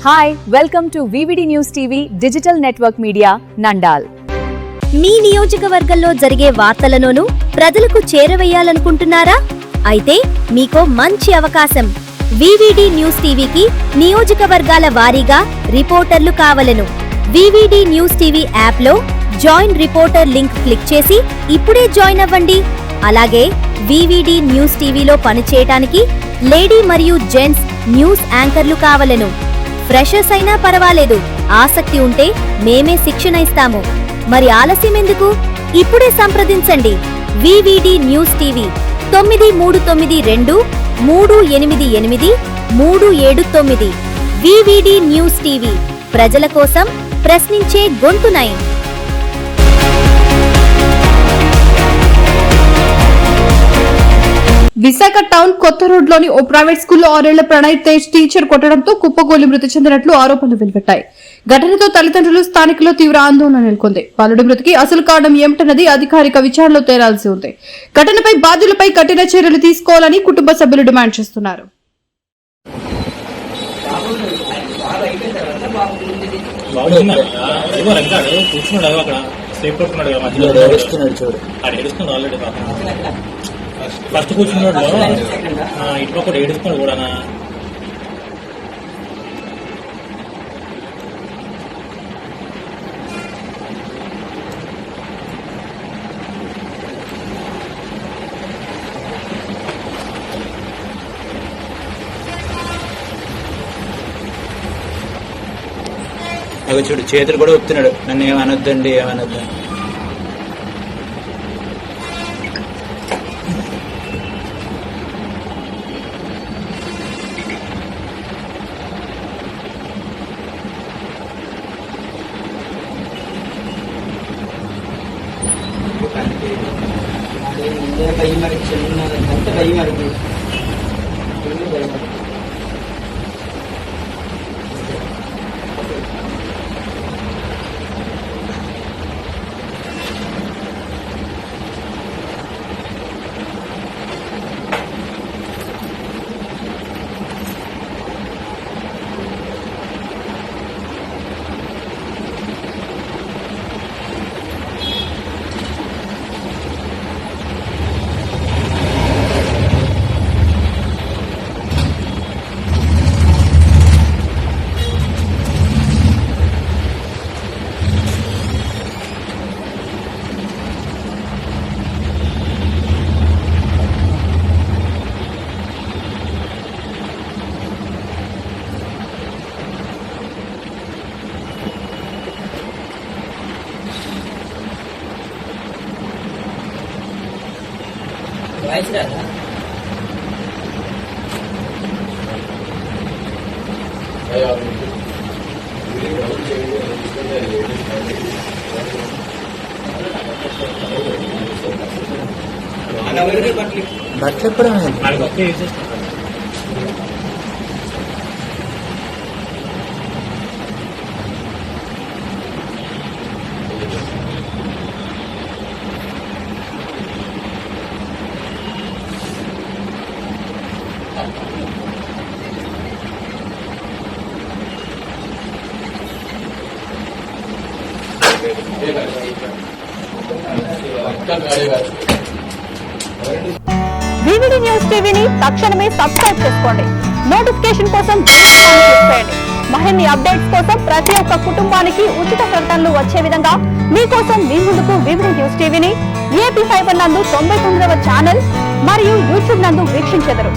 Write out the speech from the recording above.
Hi, welcome to VVD News TV Digital Network Media, Nandal. మీ నియోజకవర్గంలో జరిగే వార్తలను ప్రజలకు చేరవేయాలనుకుంటున్నారా? అయితే మీకో మంచి అవకాశం. VVD న్యూస్ టీవీకి నియోజకవర్గాల వారీగా రిపోర్టర్లు కావలెను. VVD న్యూస్ టీవీ యాప్లో జాయిన్ రిపోర్టర్ లింక్ క్లిక్ చేసి ఇప్పుడే జాయిన్ అవ్వండి. అలాగే VVD న్యూస్ టీవీలో పనిచేయడానికి లేడీ మరియు జెంట్స్ న్యూస్ యాంకర్లు కావలెను. ఫ్రెషర్స్ అయినా పర్వాలేదు, ఆసక్తి ఉంటే మేమే శిక్షణ ఇస్తాము. మరి ఆలస్యం ఎందుకు? ఇప్పుడే సంప్రదించండి. VVD news TV 9332388379. VVD news TV ప్రజల కోసం, ప్రశ్నించే గొంతునై. విశాఖ టౌన్ కొత్త రోడ్ లోని ఓ ప్రైవేట్ స్కూల్లో 6 ఏళ్ల ప్రణయ్ తేజ్ టీచర్ కొట్టడంతో కుప్పకూలి మృతి చెందినట్లు ఆరోపణలు వెలువడ్డాయి. ఘటనతో తల్లిదండ్రులు, స్థానికులు తీవ్ర ఆందోళన నెలకొంది. బాలుడి మృతికి అసలు కారణం ఏమిటన్నది అధికారిక విచారణలో తేలాల్సి ఉంది. ఘటనపై బాధ్యులపై కఠిన చర్యలు తీసుకోవాలని కుటుంబ సభ్యులు డిమాండ్ చేస్తున్నారు. ఫస్ట్ కూర్చున్నాడు ఇంట్లో కూడా ఏడుస్తున్నాడు కూడా అవి చూడు చేతులు కూడా ఒప్పుతున్నాడు, నన్ను ఏమనొద్దండి ఏమనొద్దు. कई मारी चलना कई मारी वाइस रहा బట్టలు ఎప్పుడు VVD న్యూస్ టీవీని తక్షణమే సబ్స్క్రైబ్ చేసుకోండి. నోటిఫికేషన్ కోసం క్లిక్ చేయండి. మరిన్ని అప్డేట్స్ కోసం ప్రతి ఒక్క కుటుంబానికి ఉచిత ప్రకటనలు వచ్చే విధంగా మీకోసం మీ ముందుకు VVD న్యూస్ టీవీని AP5 నందు 99వ ఛానల్ మరియు యూట్యూబ్ నందు వీక్షించెదరు.